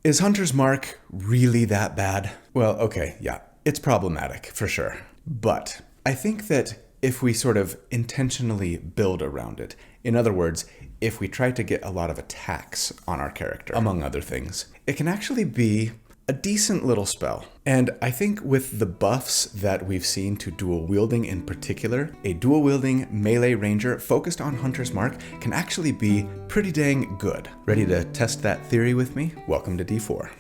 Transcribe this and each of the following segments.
Is Hunter's Mark really that bad? Well, okay, yeah, it's problematic for sure. But I think that if we sort of intentionally build around it, in other words, if we try to get a lot of attacks on our character, among other things, it can actually be a decent little spell. And I think with the buffs that we've seen to dual wielding in particular, a dual wielding melee ranger focused on Hunter's Mark can actually be pretty dang good. Ready to test that theory with me? Welcome to D4.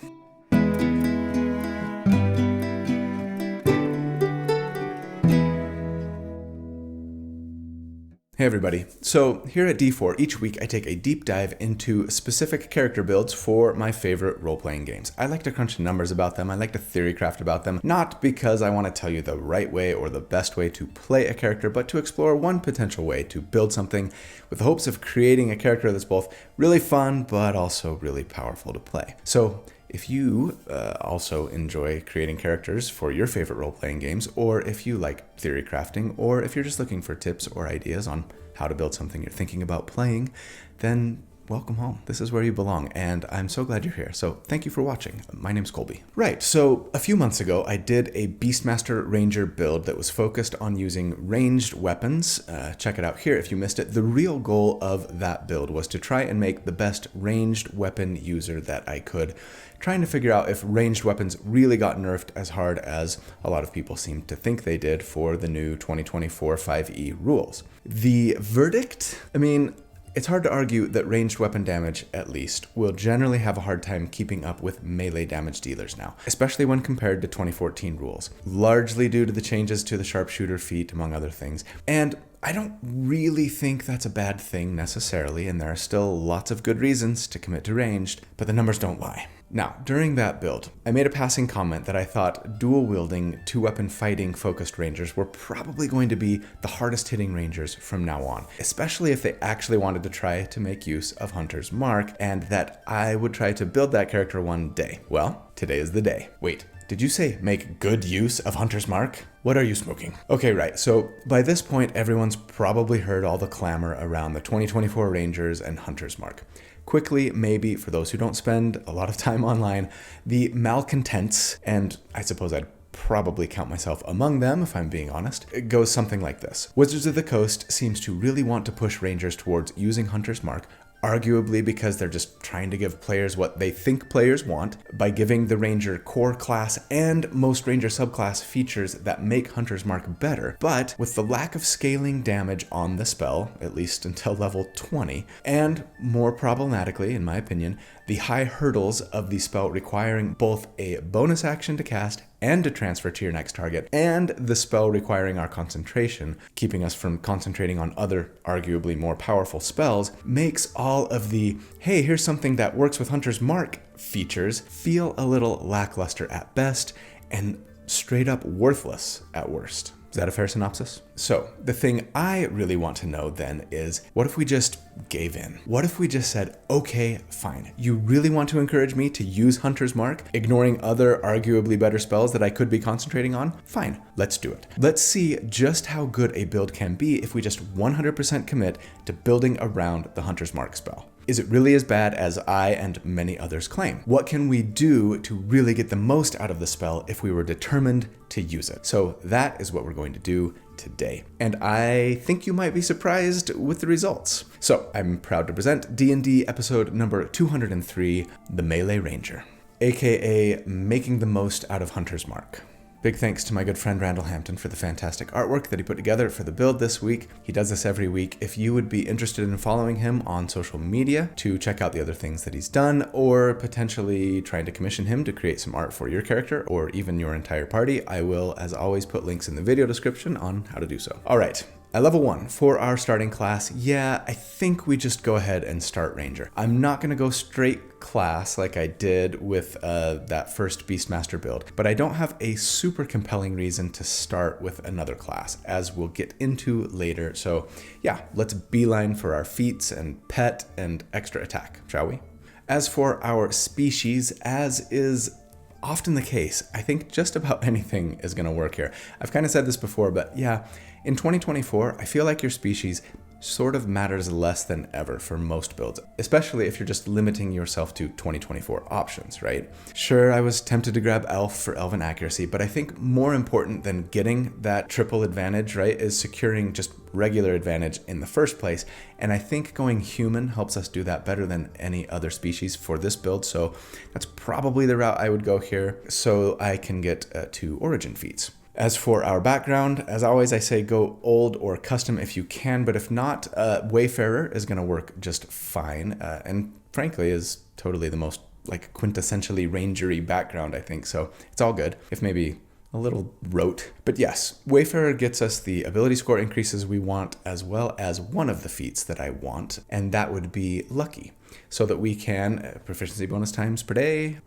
Hey everybody. So here at D4, each week I take a deep dive into specific character builds for my favorite role-playing games. I like to crunch numbers about them, I like to theory craft about them, not because I want to tell you the right way or the best way to play a character, but to explore one potential way to build something with the hopes of creating a character that's both really fun, but also really powerful to play. So if you also enjoy creating characters for your favorite role-playing games, or if you like theory crafting, or if you're just looking for tips or ideas on how to build something you're thinking about playing, then welcome home. This is where you belong, and I'm so glad you're here. So thank you for watching. My name's Colby. Right, so a few months ago, I did a Beastmaster Ranger build that was focused on using ranged weapons. Check it out here if you missed it. The real goal of that build was to try and make the best ranged weapon user that I could, trying to figure out if ranged weapons really got nerfed as hard as a lot of people seem to think they did for the new 2024 5e rules. The verdict? I mean, it's hard to argue that ranged weapon damage, at least, will generally have a hard time keeping up with melee damage dealers now, especially when compared to 2014 rules, largely due to the changes to the sharpshooter feat, among other things. And I don't really think that's a bad thing necessarily, and there are still lots of good reasons to commit to ranged, but the numbers don't lie. Now, during that build, I made a passing comment that I thought dual-wielding, two-weapon fighting-focused rangers were probably going to be the hardest-hitting rangers from now on, especially if they actually wanted to try to make use of Hunter's Mark, and that I would try to build that character one day. Well, today is the day. Wait, did you say make good use of Hunter's Mark? What are you smoking? Okay, right, so by this point, everyone's probably heard all the clamor around the 2024 Rangers and Hunter's Mark. Quickly, maybe, for those who don't spend a lot of time online, the malcontents, and I suppose I'd probably count myself among them if I'm being honest, it goes something like this. Wizards of the Coast seems to really want to push Rangers towards using Hunter's Mark, arguably because they're just trying to give players what they think players want by giving the Ranger core class and most Ranger subclass features that make Hunter's Mark better, but with the lack of scaling damage on the spell, at least until level 20, and more problematically, in my opinion, the high hurdles of the spell requiring both a bonus action to cast and to transfer to your next target, and the spell requiring our concentration, keeping us from concentrating on other, arguably more powerful spells, makes all of the, hey, here's something that works with Hunter's Mark features feel a little lackluster at best, and straight up worthless at worst. Is that a fair synopsis? So, the thing I really want to know then is, what if we just gave in? What if we just said, okay, fine. You really want to encourage me to use Hunter's Mark, ignoring other arguably better spells that I could be concentrating on? Fine, let's do it. Let's see just how good a build can be if we just 100% commit to building around the Hunter's Mark spell. Is it really as bad as I and many others claim? What can we do to really get the most out of the spell if we were determined to use it? So that is what we're going to do today. And I think you might be surprised with the results. So I'm proud to present D&D episode number 203, The Melee Ranger, aka making the most out of Hunter's Mark. Big thanks to my good friend Randall Hampton for the fantastic artwork that he put together for the build this week. He does this every week. If you would be interested in following him on social media to check out the other things that he's done, or potentially trying to commission him to create some art for your character or even your entire party, I will, as always, put links in the video description on how to do so. All right. At level 1, for our starting class, yeah, I think we just go ahead and start Ranger. I'm not going to go straight class like I did with that first Beastmaster build, but I don't have a super compelling reason to start with another class, as we'll get into later. So yeah, let's beeline for our feats and pet and extra attack, shall we? As for our species, as is often the case, I think just about anything is going to work here. I've kind of said this before, but yeah, in 2024, I feel like your species sort of matters less than ever for most builds, especially if you're just limiting yourself to 2024 options, right? Sure, I was tempted to grab Elf for Elven accuracy, but I think more important than getting that triple advantage, right, is securing just regular advantage in the first place. And I think going human helps us do that better than any other species for this build. So that's probably the route I would go here so I can get 2 origin feats. As for our background, as always, I say go old or custom if you can, but if not, Wayfarer is going to work just fine, and frankly is totally the most like quintessentially rangery background, I think, so it's all good, if maybe a little rote. But yes, Wayfarer gets us the ability score increases we want, as well as one of the feats that I want, and that would be Lucky, so that we can, proficiency bonus times per day,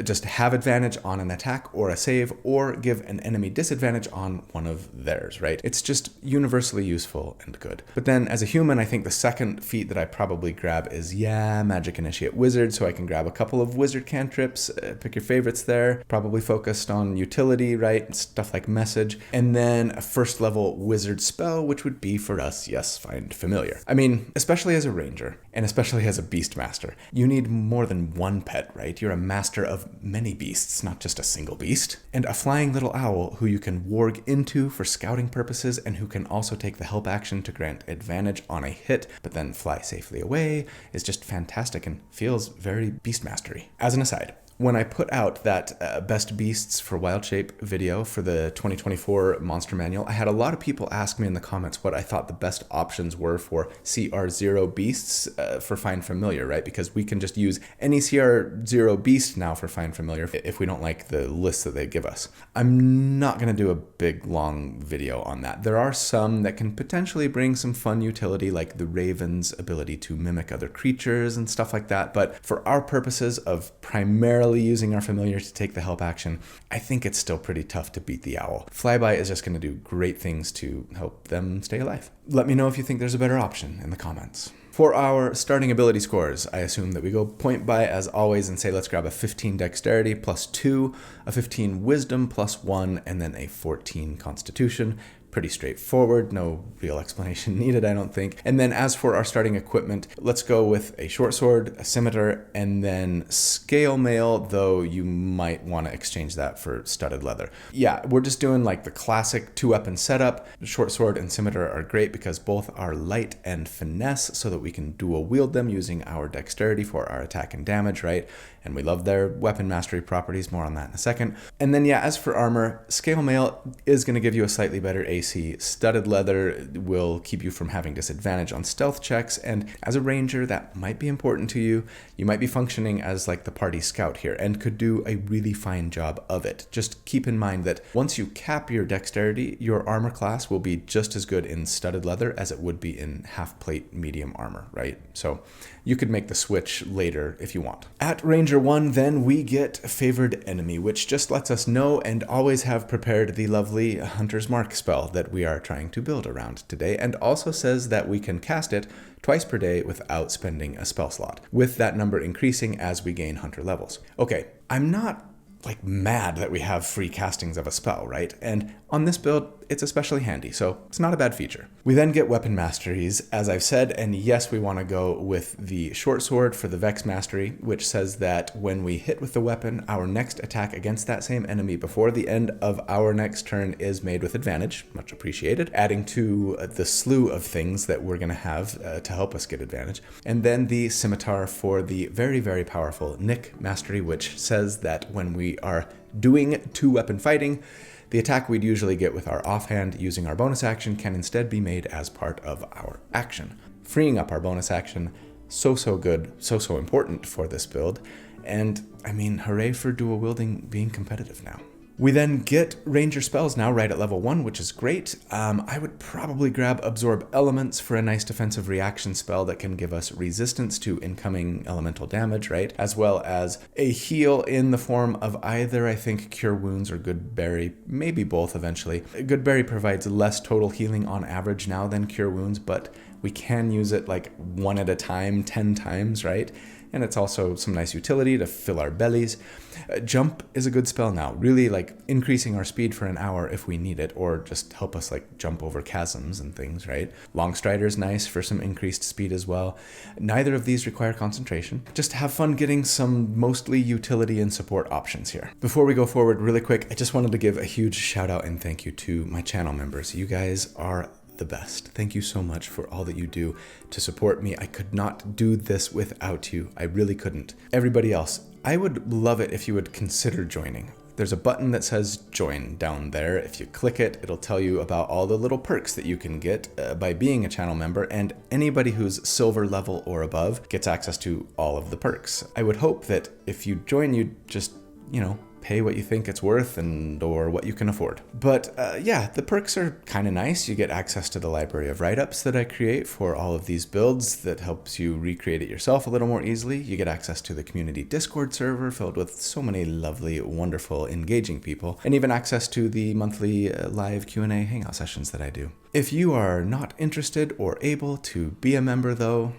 just have advantage on an attack or a save, or give an enemy disadvantage on one of theirs, right? It's just universally useful and good. But then as a human, I think the second feat that I probably grab is, Magic Initiate Wizard, so I can grab a couple of wizard cantrips, pick your favorites there, probably focused on utility, right? Stuff like message, and then a first level wizard spell, which would be for us, yes, find familiar. I mean, especially as a ranger, and especially as a beast master, you need more than one pet, right? You're a master of many beasts, not just a single beast. And a flying little owl who you can warg into for scouting purposes and who can also take the help action to grant advantage on a hit, but then fly safely away is just fantastic and feels very beast mastery. As an aside, when I put out that Best Beasts for Wild Shape video for the 2024 Monster Manual, I had a lot of people ask me in the comments what I thought the best options were for CR0 beasts for Find Familiar, right? Because we can just use any CR0 beast now for Find Familiar if we don't like the list that they give us. I'm not going to do a big, long video on that. There are some that can potentially bring some fun utility, like the Raven's ability to mimic other creatures and stuff like that, but for our purposes of primarily using our familiar to take the help action, I think it's still pretty tough to beat the owl. Flyby is just going to do great things to help them stay alive. Let me know if you think there's a better option in the comments. For our starting ability scores, I assume that we go point by as always and say let's grab a 15 dexterity plus 2, a 15 wisdom plus 1, and then a 14 constitution. Pretty straightforward, no real explanation needed, I don't think. And then as for our starting equipment, let's go with a short sword, a scimitar, and then scale mail, though you might want to exchange that for studded leather. Yeah, we're just doing like the classic 2-weapon setup. Short sword and scimitar are great because both are light and finesse, so that we can dual wield them using our dexterity for our attack and damage, right? And we love their weapon mastery properties, more on that in a second. And then as for armor, scale mail is going to give you a slightly better AC. Studded leather will keep you from having disadvantage on stealth checks, and as a ranger, that might be important to you. You might be functioning as like the party scout here and could do a really fine job of it. Just keep in mind that once you cap your dexterity, your armor class will be just as good in studded leather as it would be in half plate medium armor, right? So you could make the switch later if you want. At Ranger 1, then, we get Favored Enemy, which just lets us know and always have prepared the lovely Hunter's Mark spell that we are trying to build around today, and also says that we can cast it twice per day without spending a spell slot, with that number increasing as we gain Hunter levels. Okay, I'm not like mad that we have free castings of a spell, right? And on this build, it's especially handy, so it's not a bad feature. We then get weapon masteries, as I've said, and yes, we want to go with the short sword for the Vex mastery, which says that when we hit with the weapon, our next attack against that same enemy before the end of our next turn is made with advantage, much appreciated, adding to the slew of things that we're going to have to help us get advantage. And then the scimitar for the very, very powerful Nick mastery, which says that when we are doing 2-weapon fighting, the attack we'd usually get with our offhand using our bonus action can instead be made as part of our action, freeing up our bonus action. So good, so important for this build. And I mean, hooray for dual wielding being competitive now. We then get ranger spells now right at level 1, which is great. I would probably grab Absorb Elements for a nice defensive reaction spell that can give us resistance to incoming elemental damage, right? As well as a heal in the form of either, I think, Cure Wounds or Good Berry, maybe both eventually. Good Berry provides less total healing on average now than Cure Wounds, but we can use it like 1 at a time, 10 times, right? and it's also some nice utility to fill our bellies. Jump is a good spell now, really like increasing our speed for an hour if we need it, or just help us like jump over chasms and things, right? Long Strider is nice for some increased speed as well. Neither of these require concentration. Just have fun getting some mostly utility and support options here. Before we go forward really quick, I just wanted to give a huge shout out and thank you to my channel members. You guys are the best. Thank you so much for all that you do to support me. I could not do this without you. I really couldn't. Everybody else, I would love it if you would consider joining. There's a button that says join down there. If you click it, it'll tell you about all the little perks that you can get by being a channel member, and anybody who's silver level or above gets access to all of the perks. I would hope that if you join, you just, pay what you think it's worth or what you can afford. But yeah, the perks are kind of nice. You get access to the library of write-ups that I create for all of these builds that helps you recreate it yourself a little more easily. You get access to the community Discord server filled with so many lovely, wonderful, engaging people, and even access to the monthly live Q&A hangout sessions that I do. If you are not interested or able to be a member though,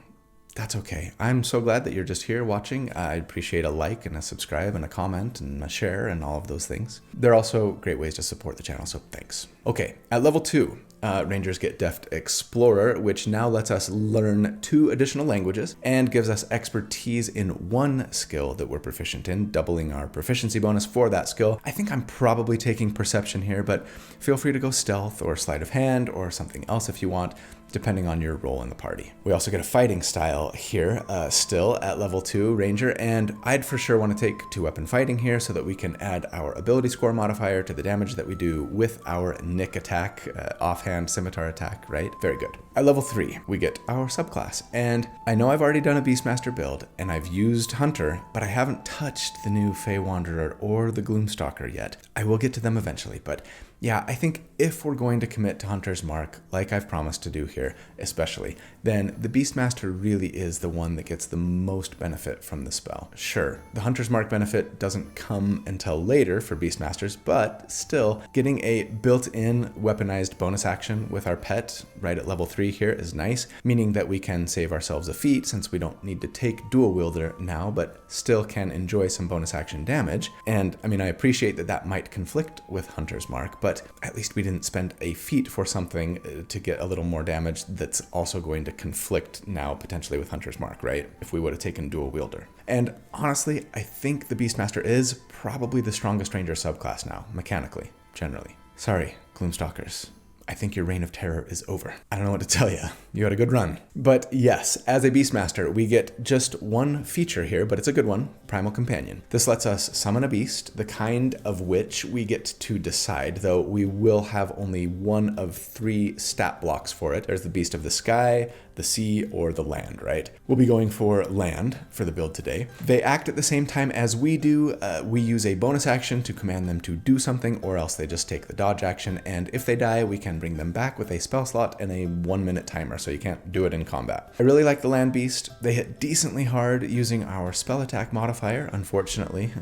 that's okay. I'm so glad that you're just here watching. I appreciate a like and a subscribe and a comment and a share and all of those things. They're also great ways to support the channel, so thanks. Okay, at level 2, Rangers get Deft Explorer, which now lets us learn 2 additional languages and gives us expertise in 1 skill that we're proficient in, doubling our proficiency bonus for that skill. I think I'm probably taking Perception here, but feel free to go Stealth or Sleight of Hand or something else if you want, depending on your role in the party. We also get a fighting style here, still at level 2 Ranger, and I'd for sure want to take 2-weapon fighting here so that we can add our ability score modifier to the damage that we do with our Nick attack, offhand scimitar attack, right? Very good. At level 3, we get our subclass, and I know I've already done a Beastmaster build, and I've used Hunter, but I haven't touched the new Fey Wanderer or the Gloomstalker yet. I will get to them eventually, but yeah, I think if we're going to commit to Hunter's Mark, like I've promised to do here, especially, then the Beastmaster really is the one that gets the most benefit from the spell. Sure, the Hunter's Mark benefit doesn't come until later for Beastmasters, but still, getting a built-in weaponized bonus action with our pet right at level 3 here is nice, meaning that we can save ourselves a feat since we don't need to take Dual Wielder now, but still can enjoy some bonus action damage. And I mean, I appreciate that that might conflict with Hunter's Mark, but at least we didn't spend a feat for something to get a little more damage that's also going to conflict now potentially with Hunter's Mark, right? If we would have taken Dual Wielder. And honestly, I think the Beastmaster is probably the strongest Ranger subclass now, mechanically, generally. Sorry, Gloomstalkers. I think your reign of terror is over. I don't know what to tell you. You had a good run. But yes, as a Beastmaster, we get just 1 feature here, but it's a good one, Primal Companion. This lets us summon a beast, the kind of which we get to decide, though we will have only 1 of 3 stat blocks for it. There's the Beast of the Sky, the sea, or the land, right? We'll be going for land for the build today. They act at the same time as we do. We use a bonus action to command them to do something, or else they just take the dodge action, and if they die, we can bring them back with a spell slot and a 1-minute timer, so you can't do it in combat. I really like the land beast. They hit decently hard using our spell attack modifier, unfortunately,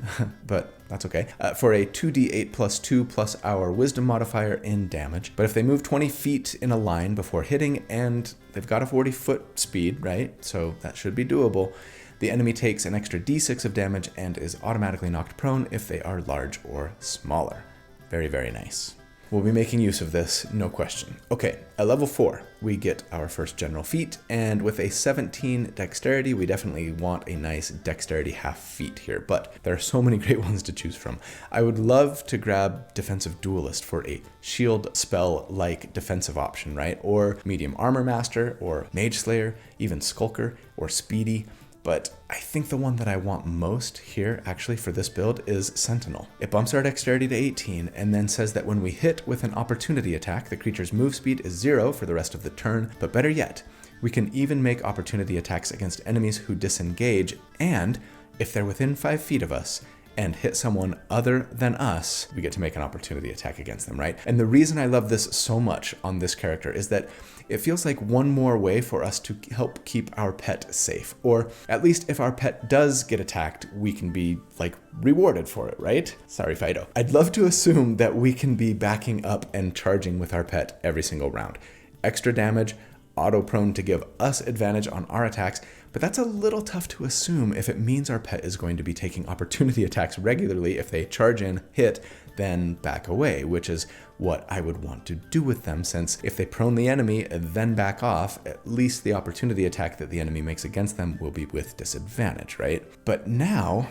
but that's okay, for a 2d8 plus 2 plus our wisdom modifier in damage. But if they move 20 feet in a line before hitting, and they've got a 40-foot speed, right? So that should be doable. The enemy takes an extra d6 of damage and is automatically knocked prone if they are large or smaller. Very, very nice. We'll be making use of this, no question. Okay, at level 4, we get our first general feat, and with a 17 dexterity, we definitely want a nice dexterity half feat here, but there are so many great ones to choose from. I would love to grab Defensive Duelist for a shield spell-like defensive option, right? Or Medium Armor Master, or Mage Slayer, even Skulker, or Speedy. But I think the one that I want most here, actually, for this build is Sentinel. It bumps our dexterity to 18 and then says that when we hit with an opportunity attack, the creature's move speed is 0 for the rest of the turn. But better yet, we can even make opportunity attacks against enemies who disengage, and if they're within 5 feet of us and hit someone other than us, we get to make an opportunity attack against them, right? And the reason I love this so much on this character is that it feels like one more way for us to help keep our pet safe. Or at least if our pet does get attacked, we can be like rewarded for it, right? Sorry, Fido. I'd love to assume that we can be backing up and charging with our pet every single round. Extra damage, auto-prone to give us advantage on our attacks, but that's a little tough to assume if it means our pet is going to be taking opportunity attacks regularly. If they charge in, hit, then back away, which is what I would want to do with them, since if they prone the enemy, then back off, at least the opportunity attack that the enemy makes against them will be with disadvantage, right? But now,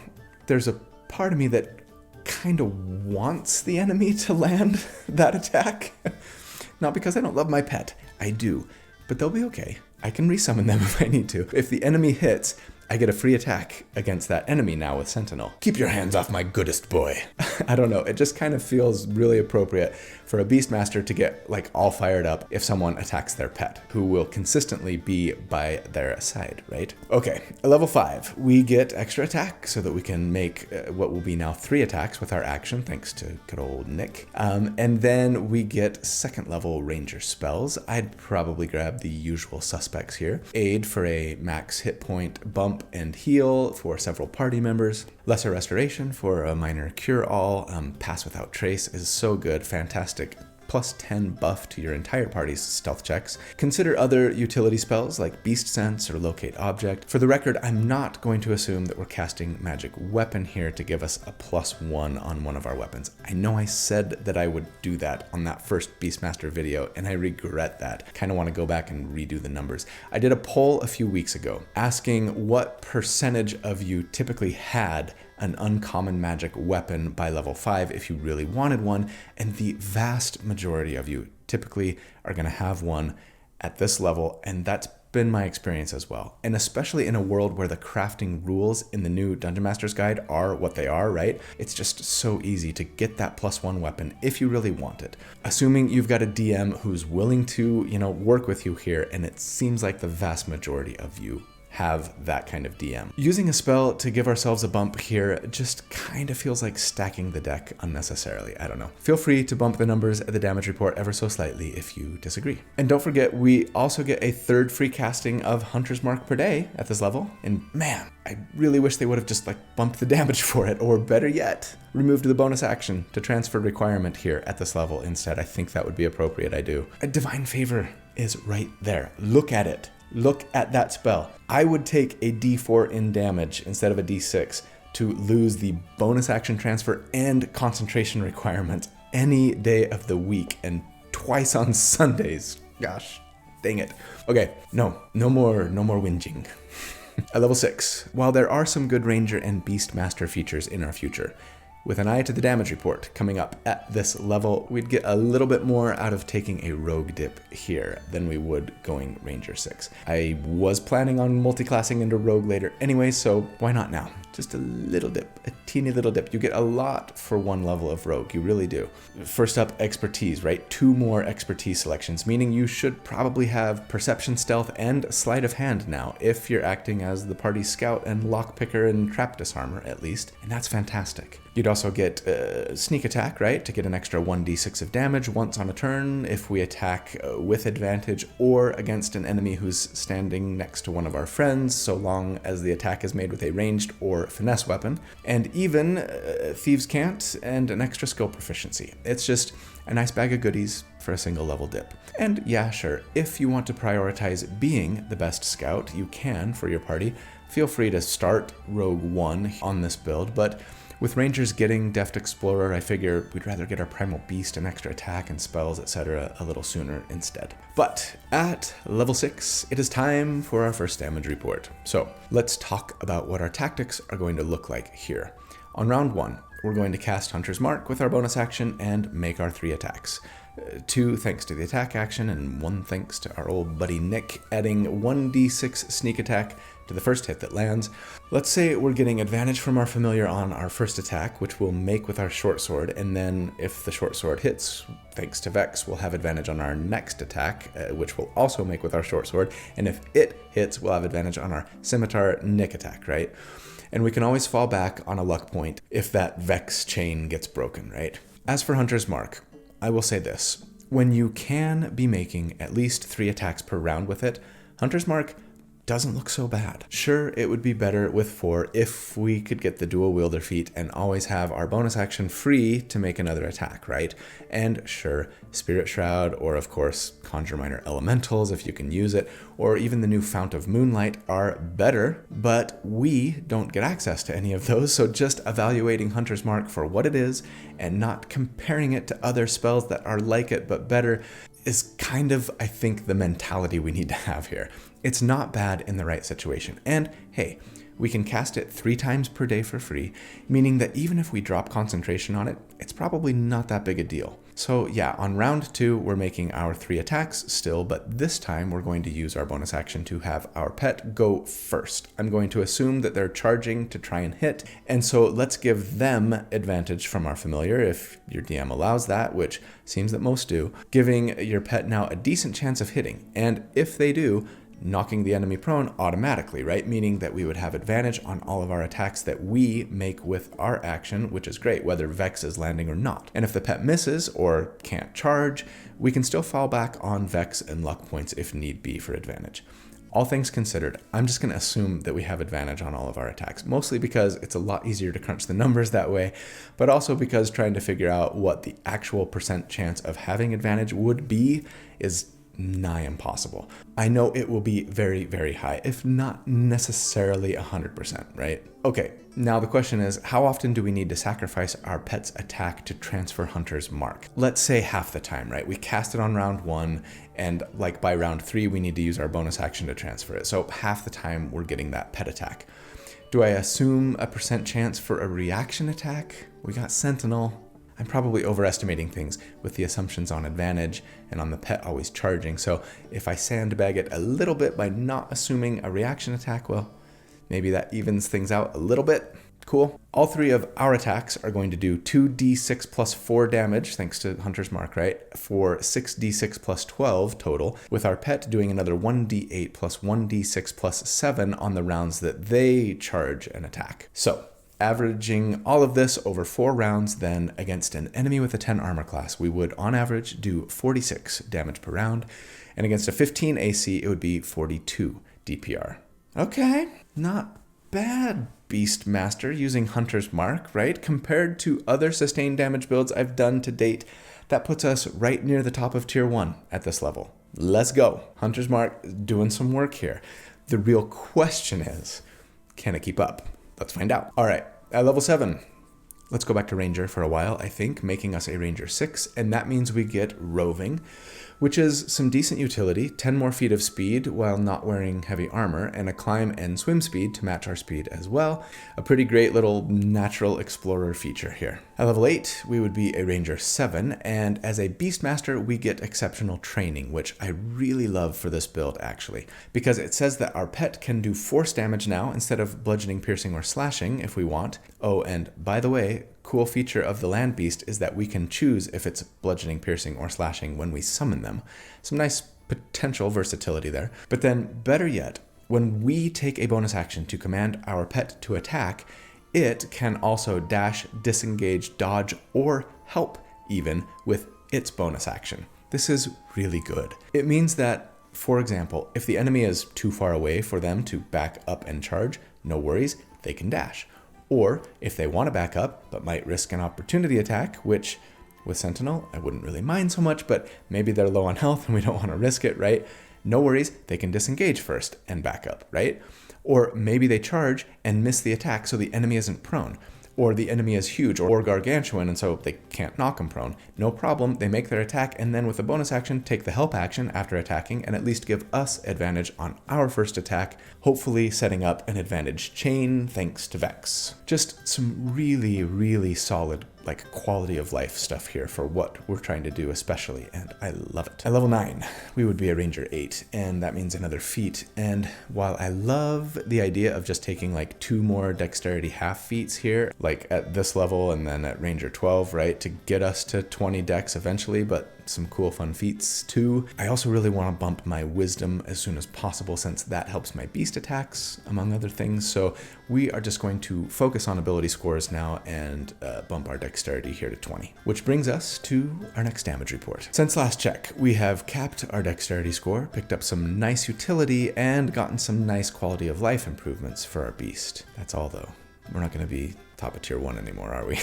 there's a part of me that kind of wants the enemy to land that attack. Not because I don't love my pet, I do, but they'll be okay. I can resummon them if I need to. If the enemy hits, I get a free attack against that enemy now with Sentinel. Keep your hands off my goodest boy. I don't know, it just kind of feels really appropriate for a Beastmaster to get like all fired up if someone attacks their pet, who will consistently be by their side, right? Okay, level 5, we get extra attack so that we can make what will be now 3 attacks with our action, thanks to good old Nick. And then we get second level ranger spells. I'd probably grab the usual suspects here. Aid for a max hit point bump and heal for several party members. Lesser Restoration for a minor cure-all. Pass Without Trace is so good, fantastic. Plus 10 buff to your entire party's stealth checks. Consider other utility spells like Beast Sense or Locate Object. For the record, I'm not going to assume that we're casting Magic Weapon here to give us a +1 on one of our weapons. I know I said that I would do that on that first Beastmaster video, and I regret that. I kind of want to go back and redo the numbers. I did a poll a few weeks ago asking what percentage of you typically had an uncommon magic weapon by level 5 if you really wanted one, and the vast majority of you typically are going to have one at this level, and that's been my experience as well. And especially in a world where the crafting rules in the new Dungeon Master's Guide are what they are, right? It's just so easy to get that +1 weapon if you really want it. Assuming you've got a DM who's willing to, work with you here, and it seems like the vast majority of you have that kind of DM. Using a spell to give ourselves a bump here just kind of feels like stacking the deck unnecessarily. I don't know. Feel free to bump the numbers at the damage report ever so slightly if you disagree. And don't forget, we also get a 3rd free casting of Hunter's Mark per day at this level. And man, I really wish they would have just bumped the damage for it, or better yet, removed the bonus action to transfer requirement here at this level instead. I think that would be appropriate, I do. A Divine Favor is right there. Look at it. Look at that spell. I would take a D4 in damage instead of a D6 to lose the bonus action transfer and concentration requirement any day of the week, and twice on Sundays. Gosh, dang it. Okay, no more whinging. At level 6, while there are some good Ranger and Beastmaster features in our future, with an eye to the damage report coming up at this level, we'd get a little bit more out of taking a rogue dip here than we would going Ranger 6. I was planning on multiclassing into rogue later anyway, so why not now? Just a little dip, a teeny little dip. You get a lot for 1 level of rogue, you really do. First up, expertise, right? 2 more expertise selections, meaning you should probably have perception, stealth, and sleight of hand now, if you're acting as the party scout and lockpicker and trap disarmer at least, and that's fantastic. You'd also get sneak attack, right? To get an extra 1d6 of damage once on a turn if we attack with advantage or against an enemy who's standing next to one of our friends, so long as the attack is made with a ranged or finesse weapon. And even Thieves' Cant and an extra skill proficiency. It's just a nice bag of goodies for a single level dip. And yeah, sure, if you want to prioritize being the best scout you can for your party, feel free to start Rogue 1 on this build, but with Rangers getting Deft Explorer, I figure we'd rather get our Primal Beast and extra attack and spells, etc. a little sooner instead. But at level 6, it is time for our first damage report. So let's talk about what our tactics are going to look like here. On round 1, we're going to cast Hunter's Mark with our bonus action and make our 3 attacks. 2 thanks to the attack action, and 1 thanks to our old buddy Nick, adding 1d6 sneak attack to the first hit that lands. Let's say we're getting advantage from our familiar on our first attack, which we'll make with our short sword, and then if the short sword hits, thanks to Vex, we'll have advantage on our next attack, which we'll also make with our short sword, and if it hits, we'll have advantage on our scimitar Nick attack, right? And we can always fall back on a luck point if that Vex chain gets broken, right? As for Hunter's Mark, I will say this. When you can be making at least 3 attacks per round with it, Hunter's Mark doesn't look so bad. Sure, it would be better with 4 if we could get the dual wielder feat and always have our bonus action free to make another attack, right? And sure, Spirit Shroud, or of course, Conjure Minor Elementals if you can use it, or even the new Fount of Moonlight are better, but we don't get access to any of those, so just evaluating Hunter's Mark for what it is and not comparing it to other spells that are like it but better is kind of, I think, the mentality we need to have here. It's not bad in the right situation. And hey, we can cast it 3 times per day for free, meaning that even if we drop concentration on it, it's probably not that big a deal. So yeah, on round 2, we're making our 3 attacks still, but this time we're going to use our bonus action to have our pet go first. I'm going to assume that they're charging to try and hit, and so let's give them advantage from our familiar if your DM allows that, which seems that most do, giving your pet now a decent chance of hitting. And if they do, knocking the enemy prone automatically, right? Meaning that we would have advantage on all of our attacks that we make with our action, which is great, whether Vex is landing or not. And if the pet misses or can't charge, we can still fall back on Vex and luck points if need be for advantage. All things considered, I'm just going to assume that we have advantage on all of our attacks, mostly because it's a lot easier to crunch the numbers that way, but also because trying to figure out what the actual % chance of having advantage would be is nigh impossible. I know it will be very, very high, if not necessarily 100%, right? Okay, now the question is, how often do we need to sacrifice our pet's attack to transfer Hunter's Mark? Let's say half the time, right? We cast it on round 1, and like by round 3, we need to use our bonus action to transfer it. So half the time we're getting that pet attack. Do I assume a % chance for a reaction attack? We got Sentinel. I'm probably overestimating things with the assumptions on advantage and on the pet always charging. So if I sandbag it a little bit by not assuming a reaction attack, well, maybe that evens things out a little bit. Cool. All 3 of our attacks are going to do 2d6 plus 4 damage, thanks to Hunter's Mark, right? For 6d6 plus 12 total, with our pet doing another 1d8 plus 1d6 plus 7 on the rounds that they charge an attack. So averaging all of this over 4 rounds, then against an enemy with a 10 armor class, we would on average do 46 damage per round, and against a 15 AC, it would be 42 DPR. Okay, not bad, Beastmaster, using Hunter's Mark, right? Compared to other sustained damage builds I've done to date, that puts us right near the top of tier 1 at this level. Let's go. Hunter's Mark is doing some work here. The real question is, can it keep up? Let's find out. All right, at level 7, let's go back to Ranger for a while, I think, making us a Ranger 6, and that means we get Roving, which is some decent utility, 10 more feet of speed while not wearing heavy armor, and a climb and swim speed to match our speed as well. A pretty great little natural explorer feature here. At level 8, we would be a Ranger 7, and as a Beastmaster, we get exceptional training, which I really love for this build, actually, because it says that our pet can do force damage now instead of bludgeoning, piercing, or slashing if we want. Oh, and by the way, cool feature of the land beast is that we can choose if it's bludgeoning, piercing, or slashing when we summon them. Some nice potential versatility there. But then, better yet, when we take a bonus action to command our pet to attack, it can also dash, disengage, dodge, or help even with its bonus action. This is really good. It means that, for example, if the enemy is too far away for them to back up and charge, no worries, they can dash. Or if they want to back up, but might risk an opportunity attack, which with Sentinel, I wouldn't really mind so much, but maybe they're low on health and we don't want to risk it, right? No worries, they can disengage first and back up, right? Or maybe they charge and miss the attack so the enemy isn't prone. Or the enemy is huge or gargantuan and so they can't knock him prone. No problem, they make their attack and then with a bonus action, take the help action after attacking and at least give us advantage on our first attack, hopefully setting up an advantage chain thanks to Vex. Just some really, really solid quality of life stuff here for what we're trying to do especially, and I love it. At level 9, we would be a Ranger 8, and that means another feat, and while I love the idea of just taking 2 more dexterity half feats here, at this level and then at Ranger 12, right, to get us to 20 dex eventually, but some cool fun feats too. I also really want to bump my wisdom as soon as possible since that helps my beast attacks, among other things. So we are just going to focus on ability scores now and bump our dexterity here to 20. Which brings us to our next damage report. Since last check, we have capped our dexterity score, picked up some nice utility, and gotten some nice quality of life improvements for our beast. That's all though. We're not going to be top of tier 1 anymore, are we?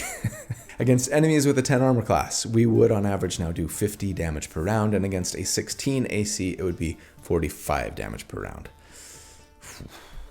Against enemies with a 10 armor class, we would on average now do 50 damage per round, and against a 16 AC, it would be 45 damage per round.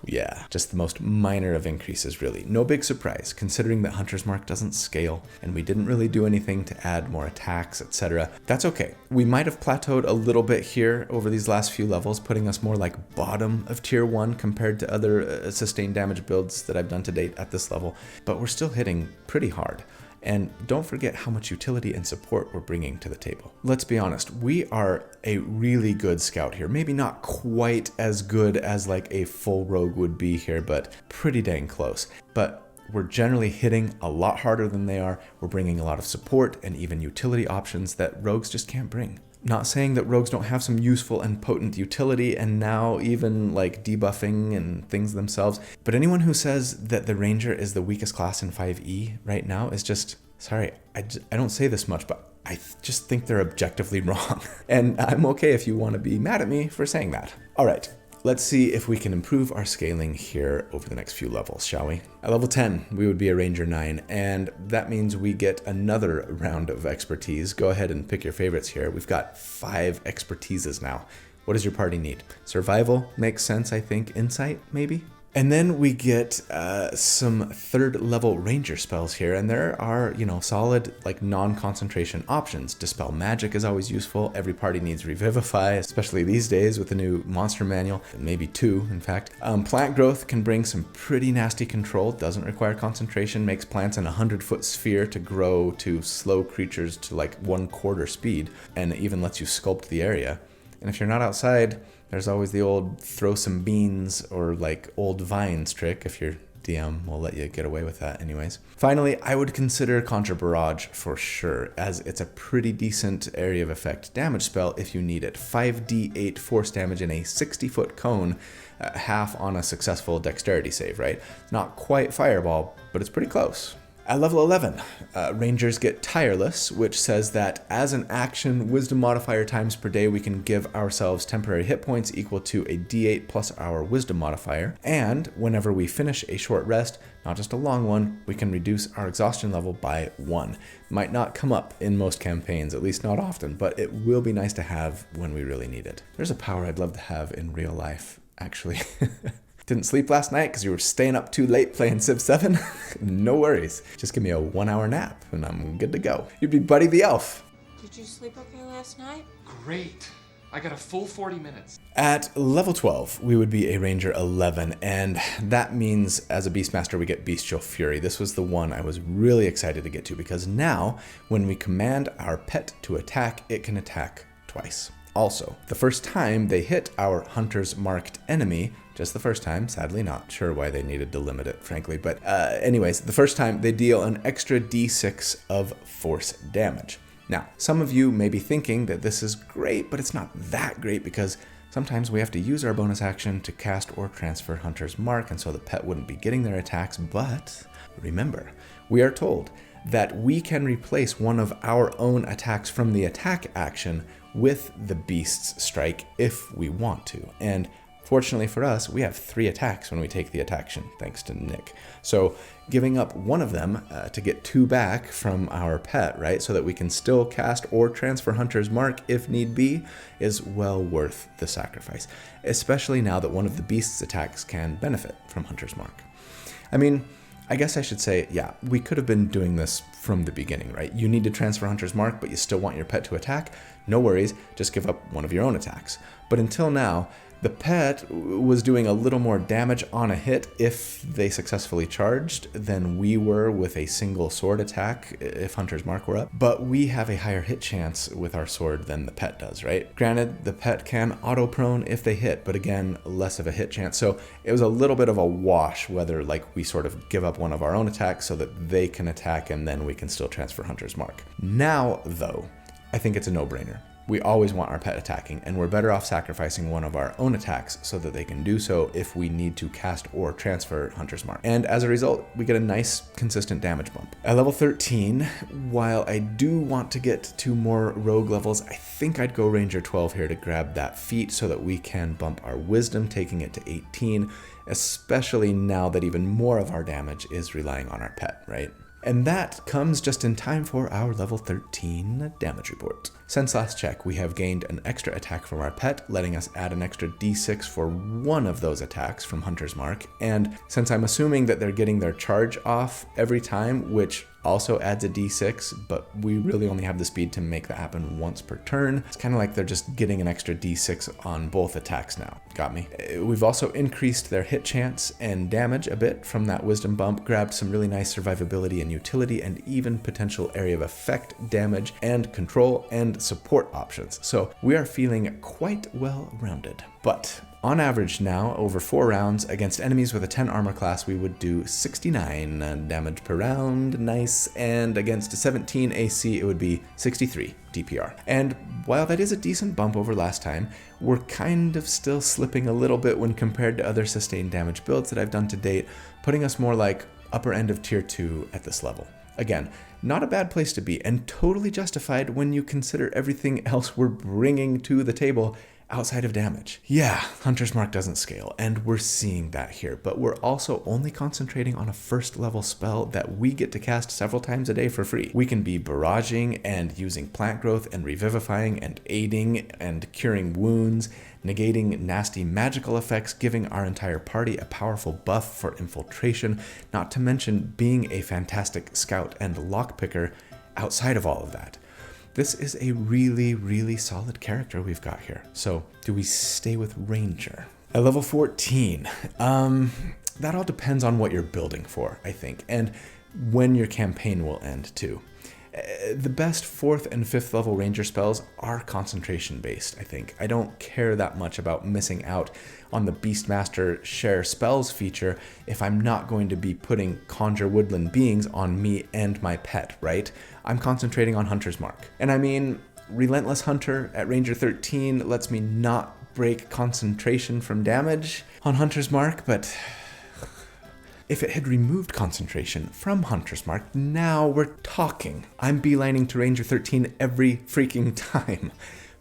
Yeah, just the most minor of increases really. No big surprise, considering that Hunter's Mark doesn't scale, and we didn't really do anything to add more attacks, etc. That's okay. We might have plateaued a little bit here over these last few levels, putting us more like bottom of tier 1 compared to other sustained damage builds that I've done to date at this level, but we're still hitting pretty hard. And don't forget how much utility and support we're bringing to the table. Let's be honest, we are a really good scout here. Maybe not quite as good as like a full rogue would be here, but pretty dang close. But we're generally hitting a lot harder than they are. We're bringing a lot of support and even utility options that rogues just can't bring. Not saying that rogues don't have some useful and potent utility and now even like debuffing and things themselves, but anyone who says that the ranger is the weakest class in 5e right now is just, sorry, I don't say this much, but I just think they're objectively wrong. And I'm okay if you want to be mad at me for saying that. All right. Let's see if we can improve our scaling here over the next few levels, shall we? At level 10, we would be a Ranger 9, and that means we get another round of expertise. Go ahead and pick your favorites here. We've got 5 expertises now. What does your party need? Survival makes sense, I think. Insight, maybe? And then we get some 3rd level ranger spells here, and there are, solid like non-concentration options. Dispel magic is always useful. Every party needs revivify, especially these days with the new monster manual, maybe 2 in fact. Plant growth can bring some pretty nasty control, doesn't require concentration, makes plants in a 100-foot sphere to grow to slow creatures to like 1/4 speed, and even lets you sculpt the area. And if you're not outside, there's always the old throw some beans or like old vines trick if your DM will let you get away with that anyways. Finally, I would consider Conjure Barrage for sure, as it's a pretty decent area of effect damage spell if you need it. 5d8 force damage in a 60-foot cone, half on a successful dexterity save, right? Not quite Fireball, but it's pretty close. At level 11, Rangers get Tireless, which says that as an action, Wisdom modifier times per day, we can give ourselves temporary hit points equal to a d8 plus our Wisdom modifier. And whenever we finish a short rest, not just a long one, we can reduce our exhaustion level by 1. Might not come up in most campaigns, at least not often, but it will be nice to have when we really need it. There's a power I'd love to have in real life, actually. Didn't sleep last night because you were staying up too late playing Civ 7? No worries. Just give me a 1-hour nap and I'm good to go. You'd be Buddy the Elf. Did you sleep okay last night? Great. I got a full 40 minutes. At level 12, we would be a Ranger 11, and that means as a Beastmaster we get Bestial Fury. This was the one I was really excited to get to because now when we command our pet to attack, it can attack twice. Also, the first time they hit our Hunter's Marked enemy, just the first time, sadly not sure why they needed to limit it, frankly, but anyways, the first time they deal an extra d6 of force damage. Now, some of you may be thinking that this is great, but it's not that great because sometimes we have to use our bonus action to cast or transfer Hunter's Mark, and so the pet wouldn't be getting their attacks, but remember, we are told that we can replace one of our own attacks from the attack action with the Beast's strike if we want to. And fortunately for us, we have 3 attacks when we take the attaction, thanks to Nick. So giving up one of them to get 2 back from our pet, right, so that we can still cast or transfer Hunter's Mark if need be, is well worth the sacrifice, especially now that one of the Beast's attacks can benefit from Hunter's Mark. I mean, I guess I should say, yeah, we could have been doing this from the beginning, right? You need to transfer Hunter's Mark, but you still want your pet to attack. No worries, just give up one of your own attacks. But until now, the pet was doing a little more damage on a hit if they successfully charged than we were with a single sword attack if Hunter's Mark were up. But we have a higher hit chance with our sword than the pet does, right? Granted, the pet can auto-prone if they hit, but again, less of a hit chance. So it was a little bit of a wash whether like we sort of give up one of our own attacks so that they can attack and then we can still transfer Hunter's Mark. Now, though, I think it's a no-brainer. We always want our pet attacking, and we're better off sacrificing one of our own attacks so that they can do so if we need to cast or transfer Hunter's Mark. And as a result, we get a nice, consistent damage bump. At level 13, while I do want to get to more rogue levels, I think I'd go Ranger 12 here to grab that feat so that we can bump our wisdom, taking it to 18, especially now that even more of our damage is relying on our pet, right? And that comes just in time for our level 13 damage report. Since last check, we have gained an extra attack from our pet, letting us add an extra d6 for one of those attacks from Hunter's Mark. And since I'm assuming that they're getting their charge off every time, which also adds a d6, but we really only have the speed to make that happen once per turn, it's kind of like they're just getting an extra d6 on both attacks now. Got me? We've also increased their hit chance and damage a bit from that wisdom bump, grabbed some really nice survivability and utility, and even potential area of effect damage and control and support options. So we are feeling quite well rounded. But on average now, over 4 rounds, against enemies with a 10 armor class, we would do 69 damage per round, nice, and against a 17 AC, it would be 63 DPR. And while that is a decent bump over last time, we're kind of still slipping a little bit when compared to other sustained damage builds that I've done to date, putting us more like upper end of tier 2 at this level. Again, not a bad place to be, and totally justified when you consider everything else we're bringing to the table outside of damage. Yeah, Hunter's Mark doesn't scale, and we're seeing that here, but we're also only concentrating on a first level spell that we get to cast several times a day for free. We can be barraging and using plant growth and revivifying and aiding and curing wounds, negating nasty magical effects, giving our entire party a powerful buff for infiltration, not to mention being a fantastic scout and lockpicker outside of all of that. This is a really, really solid character we've got here. So do we stay with Ranger? At level 14, that all depends on what you're building for, I think, and when your campaign will end too. The best 4th and 5th level Ranger spells are concentration based, I think. I don't care that much about missing out on the Beastmaster share spells feature if I'm not going to be putting Conjure Woodland Beings on me and my pet, right? I'm concentrating on Hunter's Mark. And I mean, Relentless Hunter at Ranger 13 lets me not break concentration from damage on Hunter's Mark, but if it had removed concentration from Hunter's Mark, now we're talking. I'm beelining to Ranger 13 every freaking time.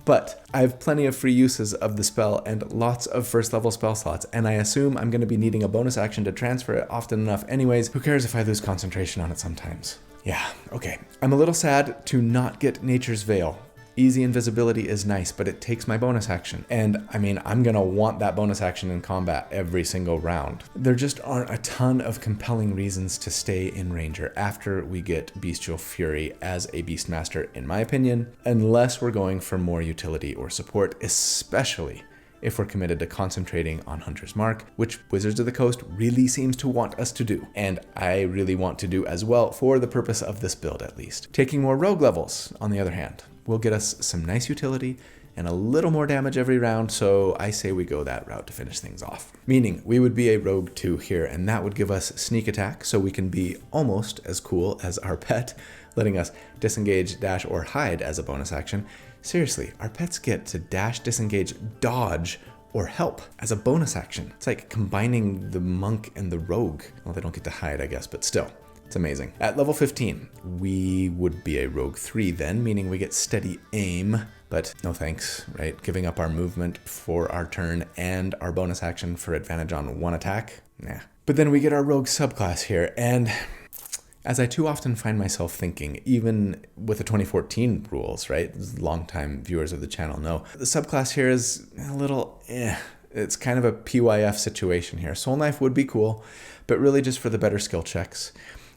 But I have plenty of free uses of the spell and lots of first level spell slots, and I assume I'm going to be needing a bonus action to transfer it often enough anyways. Who cares if I lose concentration on it sometimes? Yeah, okay. I'm a little sad to not get Nature's Veil. Easy invisibility is nice, but it takes my bonus action. And I mean, I'm gonna want that bonus action in combat every single round. There just aren't a ton of compelling reasons to stay in Ranger after we get Bestial Fury as a Beastmaster, in my opinion, unless we're going for more utility or support, especially if we're committed to concentrating on Hunter's Mark, which Wizards of the Coast really seems to want us to do, and I really want to do as well for the purpose of this build at least. Taking more rogue levels, on the other hand, will get us some nice utility and a little more damage every round, so I say we go that route to finish things off. Meaning we would be a rogue 2 here, and that would give us sneak attack, so we can be almost as cool as our pet, letting us disengage, dash, or hide as a bonus action. Seriously, our pets get to dash, disengage, dodge, or help as a bonus action. It's like combining the monk and the rogue. Well, they don't get to hide, I guess, but still. It's amazing. At level 15, we would be a rogue 3 then, meaning we get steady aim, but no thanks, right? Giving up our movement for our turn and our bonus action for advantage on one attack? Nah. But then we get our rogue subclass here, and as I too often find myself thinking, even with the 2014 rules, right? Longtime viewers of the channel know, the subclass here is a little It's kind of a PYF situation here. Soul Knife would be cool, but really just for the better skill checks.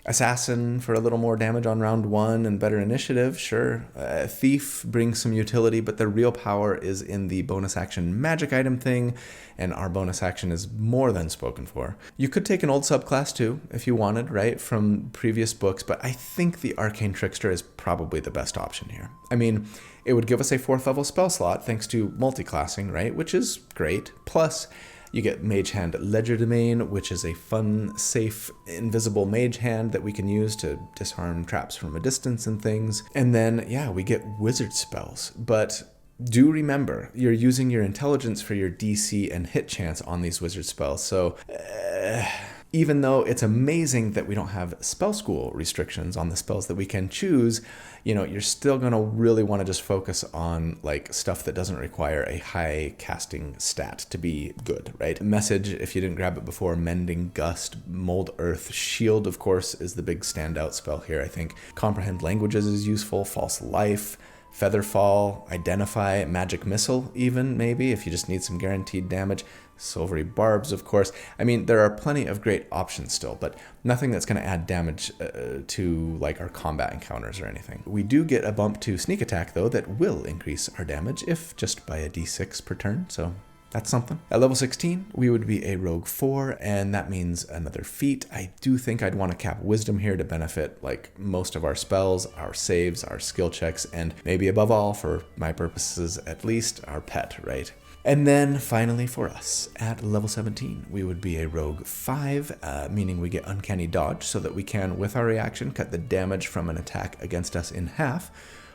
Assassin for a little more damage on round 1 and better initiative, sure. Thief brings some utility, but the real power is in the bonus action magic item thing, and our bonus action is more than spoken for. You could take an old subclass too, if you wanted, right, from previous books, but I think the Arcane Trickster is probably the best option here. I mean, it would give us a 4th level spell slot thanks to multiclassing, right, which is great. Plus, You get Mage Hand Legerdemain, which is a fun, safe, invisible mage hand that we can use to disarm traps from a distance and things. And then, yeah, we get wizard spells. But do remember, you're using your intelligence for your DC and hit chance on these wizard spells. So, even though it's amazing that we don't have spell school restrictions on the spells that we can choose, you're still going to really want to just focus on like stuff that doesn't require a high casting stat to be good, right? Message, if you didn't grab it before, Mending Gust, Mold Earth, Shield, of course, is the big standout spell here, I think. Comprehend Languages is useful, False Life, Featherfall, Identify, Magic Missile even, maybe, if you just need some guaranteed damage. Silvery Barbs, of course. I mean, there are plenty of great options still, but nothing that's going to add damage to like our combat encounters or anything. We do get a bump to Sneak Attack, though, that will increase our damage, if just by a d6 per turn, so that's something. At level 16, we would be a Rogue 4, and that means another feat. I do think I'd want to cap Wisdom here to benefit like most of our spells, our saves, our skill checks, and maybe above all, for my purposes at least, our pet, right? And then finally for us, at level 17, we would be a Rogue 5, meaning we get Uncanny Dodge so that we can, with our reaction, cut the damage from an attack against us in half.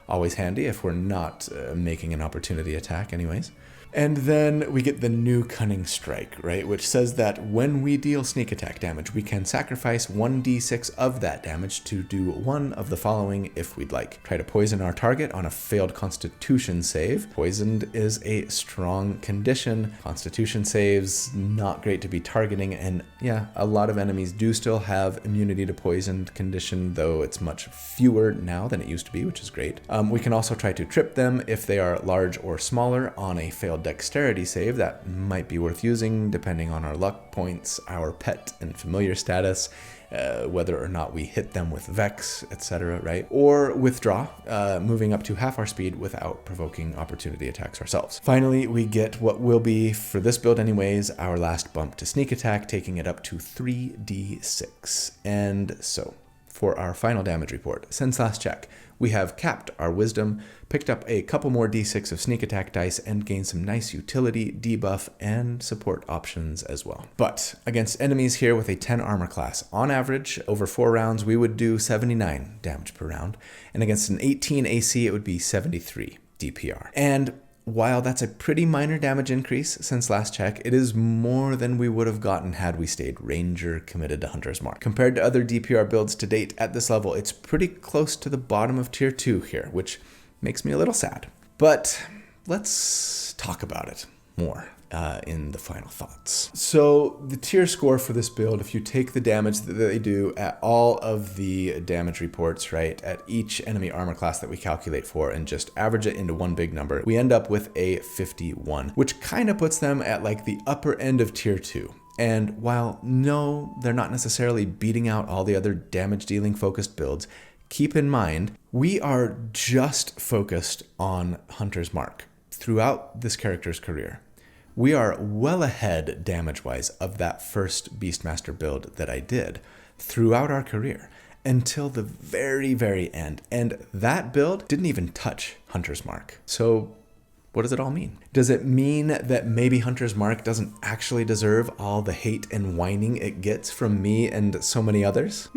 Always handy if we're not making an opportunity attack anyways. And then we get the new Cunning Strike, right? Which says that when we deal sneak attack damage, we can sacrifice 1d6 of that damage to do one of the following if we'd like. Try to poison our target on a failed Constitution save. Poisoned is a strong condition. Constitution saves, not great to be targeting. And yeah, a lot of enemies do still have immunity to poisoned condition, though it's much fewer now than it used to be, which is great. We can also try to trip them if they are large or smaller on a failed dexterity save. That might be worth using depending on our luck points, our pet and familiar status, whether or not we hit them with Vex, etc., right? Or withdraw, moving up to half our speed without provoking opportunity attacks ourselves. Finally, we get what will be, for this build anyways, our last bump to sneak attack, taking it up to 3d6. And so, for our final damage report, since last check, we have capped our wisdom, picked up a couple more d6 of sneak attack dice, and gained some nice utility, debuff, and support options as well. But against enemies here with a 10 armor class, on average, over 4 rounds, we would do 79 damage per round, and against an 18 AC, it would be 73 DPR. And while that's a pretty minor damage increase since last check, it is more than we would have gotten had we stayed Ranger committed to Hunter's Mark. Compared to other DPR builds to date at this level, it's pretty close to the bottom of tier 2 here, which makes me a little sad. But let's talk about it more in the final thoughts. So the tier score for this build, if you take the damage that they do at all of the damage reports, right, at each enemy armor class that we calculate for, and just average it into one big number, we end up with a 51, which kind of puts them at like the upper end of tier 2. And while no, they're not necessarily beating out all the other damage dealing focused builds, keep in mind, we are just focused on Hunter's Mark throughout this character's career. We are well ahead damage-wise of that first Beastmaster build that I did throughout our career until the very, very end. And that build didn't even touch Hunter's Mark. So what does it all mean? Does it mean that maybe Hunter's Mark doesn't actually deserve all the hate and whining it gets from me and so many others?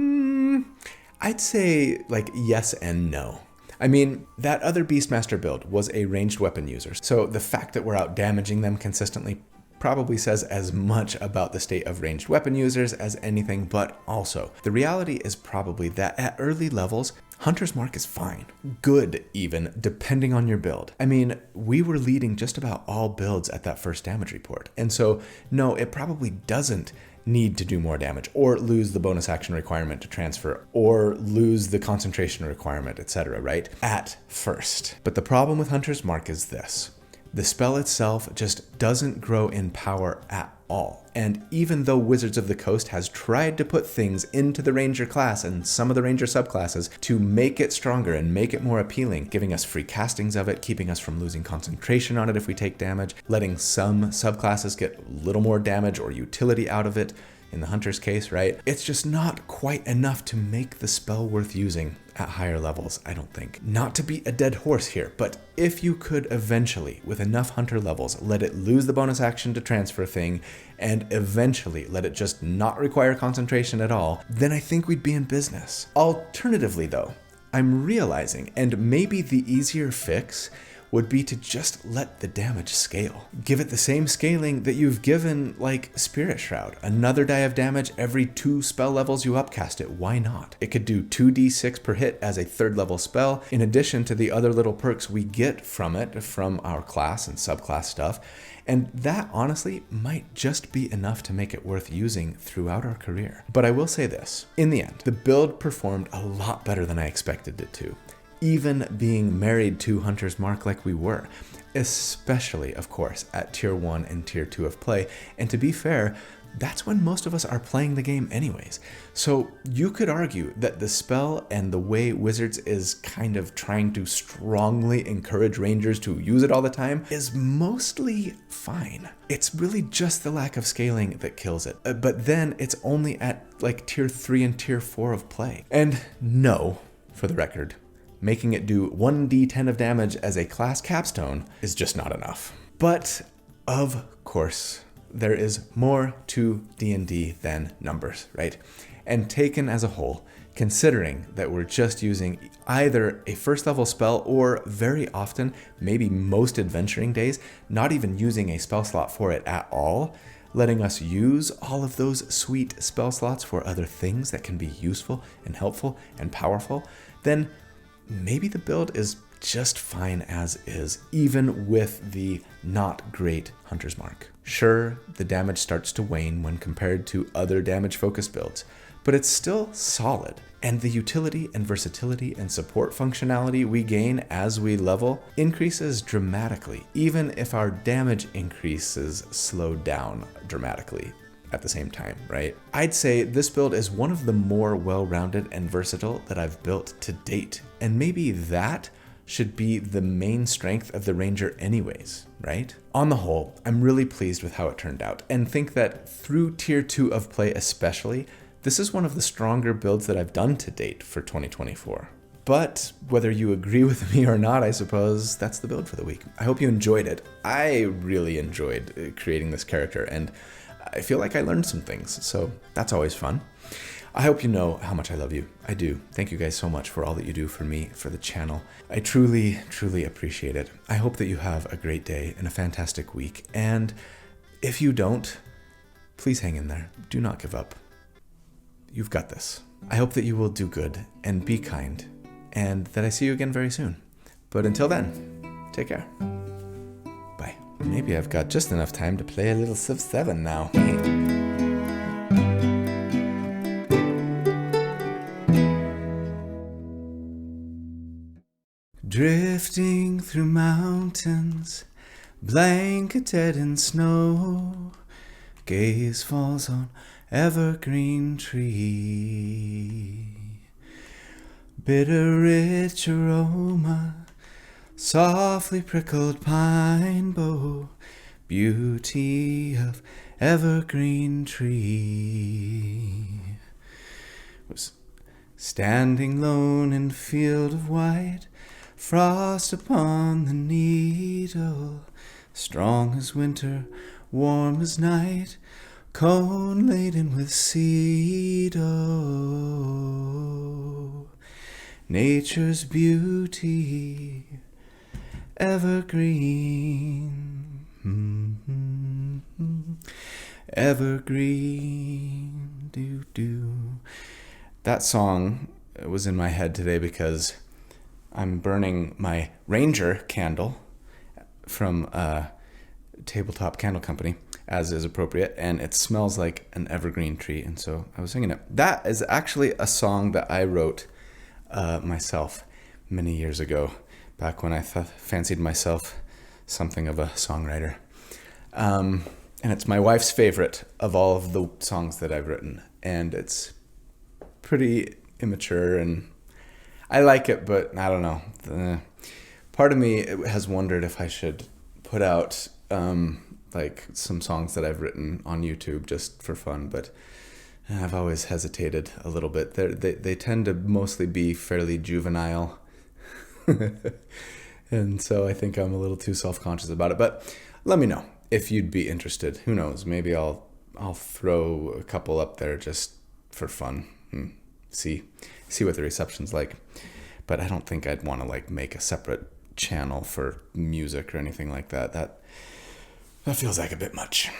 I'd say like yes and no. I mean, that other Beastmaster build was a ranged weapon user, so the fact that we're out damaging them consistently probably says as much about the state of ranged weapon users as anything, but also, the reality is probably that at early levels, Hunter's Mark is fine. Good, even, depending on your build. I mean, we were leading just about all builds at that first damage report, and so, no, it probably doesn't need to do more damage, or lose the bonus action requirement to transfer, or lose the concentration requirement, etc., right? At first. But the problem with Hunter's Mark is this. The spell itself just doesn't grow in power at all. And even though Wizards of the Coast has tried to put things into the Ranger class and some of the Ranger subclasses to make it stronger and make it more appealing, giving us free castings of it, keeping us from losing concentration on it if we take damage, letting some subclasses get a little more damage or utility out of it, in the hunter's case, right? It's just not quite enough to make the spell worth using at higher levels, I don't think. Not to beat a dead horse here, but if you could eventually, with enough hunter levels, let it lose the bonus action to transfer thing, and eventually let it just not require concentration at all, then I think we'd be in business. Alternatively though, I'm realizing, and maybe the easier fix would be to just let the damage scale. Give it the same scaling that you've given like Spirit Shroud. Another die of damage every 2 spell levels you upcast it. Why not? It could do 2d6 per hit as a 3rd level spell, in addition to the other little perks we get from it, from our class and subclass stuff. And that honestly might just be enough to make it worth using throughout our career. But I will say this, in the end, the build performed a lot better than I expected it to. Even being married to Hunter's Mark like we were, especially, of course, at Tier 1 and Tier 2 of play. And to be fair, that's when most of us are playing the game anyways. So you could argue that the spell and the way Wizards is kind of trying to strongly encourage Rangers to use it all the time is mostly fine. It's really just the lack of scaling that kills it. But then it's only at like Tier 3 and Tier 4 of play. And no, for the record, making it do 1d10 of damage as a class capstone is just not enough. But, of course, there is more to D&D than numbers, right? And taken as a whole, considering that we're just using either a 1st level spell or very often, maybe most adventuring days, not even using a spell slot for it at all, letting us use all of those sweet spell slots for other things that can be useful and helpful and powerful, then maybe the build is just fine as is, even with the not great Hunter's Mark. Sure, the damage starts to wane when compared to other damage-focused builds, but it's still solid, and the utility and versatility and support functionality we gain as we level increases dramatically, even if our damage increases slow down dramatically at the same time, right? I'd say this build is one of the more well-rounded and versatile that I've built to date, and maybe that should be the main strength of the Ranger anyways, right? On the whole, I'm really pleased with how it turned out, and think that through Tier 2 of play especially, this is one of the stronger builds that I've done to date for 2024. But whether you agree with me or not, I suppose that's the build for the week. I hope you enjoyed it. I really enjoyed creating this character, and I feel like I learned some things, so that's always fun. I hope you know how much I love you. I do. Thank you guys so much for all that you do for me, for the channel. I truly, truly appreciate it. I hope that you have a great day and a fantastic week. And if you don't, please hang in there. Do not give up. You've got this. I hope that you will do good and be kind, and that I see you again very soon. But until then, take care. Bye. Maybe I've got just enough time to play a little Civ 7 now. Drifting through mountains, blanketed in snow, gaze falls on evergreen tree. Bitter rich aroma, softly prickled pine bough, beauty of evergreen tree. Was standing lone in field of white, frost upon the needle, strong as winter, warm as night, cone laden with seed. Oh, nature's beauty, evergreen, evergreen, do. That song was in my head today because I'm burning my Ranger candle from Tabletop Candle Company, as is appropriate, and it smells like an evergreen tree, and so I was singing it. That is actually a song that I wrote myself many years ago, back when I fancied myself something of a songwriter. And it's my wife's favorite of all of the songs that I've written, and it's pretty immature, and I like it, but I don't know. Part of me has wondered if I should put out like some songs that I've written on YouTube just for fun, but I've always hesitated a little bit. They tend to mostly be fairly juvenile. And so I think I'm a little too self-conscious about it. But let me know if you'd be interested. Who knows? Maybe I'll throw a couple up there just for fun. See what the reception's like. But I don't think I'd want to like make a separate channel for music or anything like that. That feels like a bit much.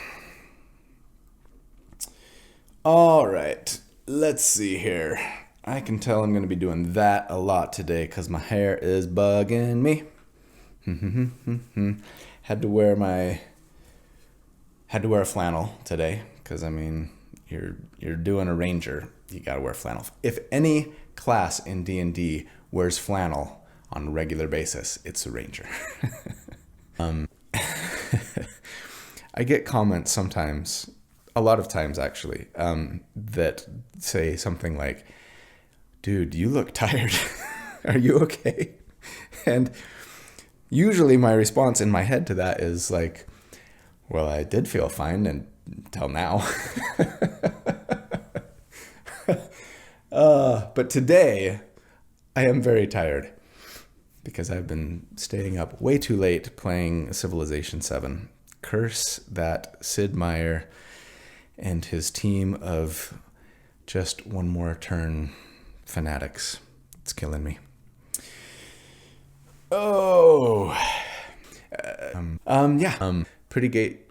All right, let's see here. I can tell I'm going to be doing that a lot today because my hair is bugging me. Had to wear a flannel today because I mean you're doing a ranger, you gotta wear flannel. If any class in D&D wears flannel on a regular basis, it's a ranger. I get comments sometimes, a lot of times actually, that say something like, dude, you look tired. Are you okay? And usually my response in my head to that is like, well, I did feel fine until now. But today I am very tired because I've been staying up way too late playing Civilization 7. Curse that Sid Meier and his team of just one more turn fanatics. It's killing me. Oh, yeah. Pretty gate.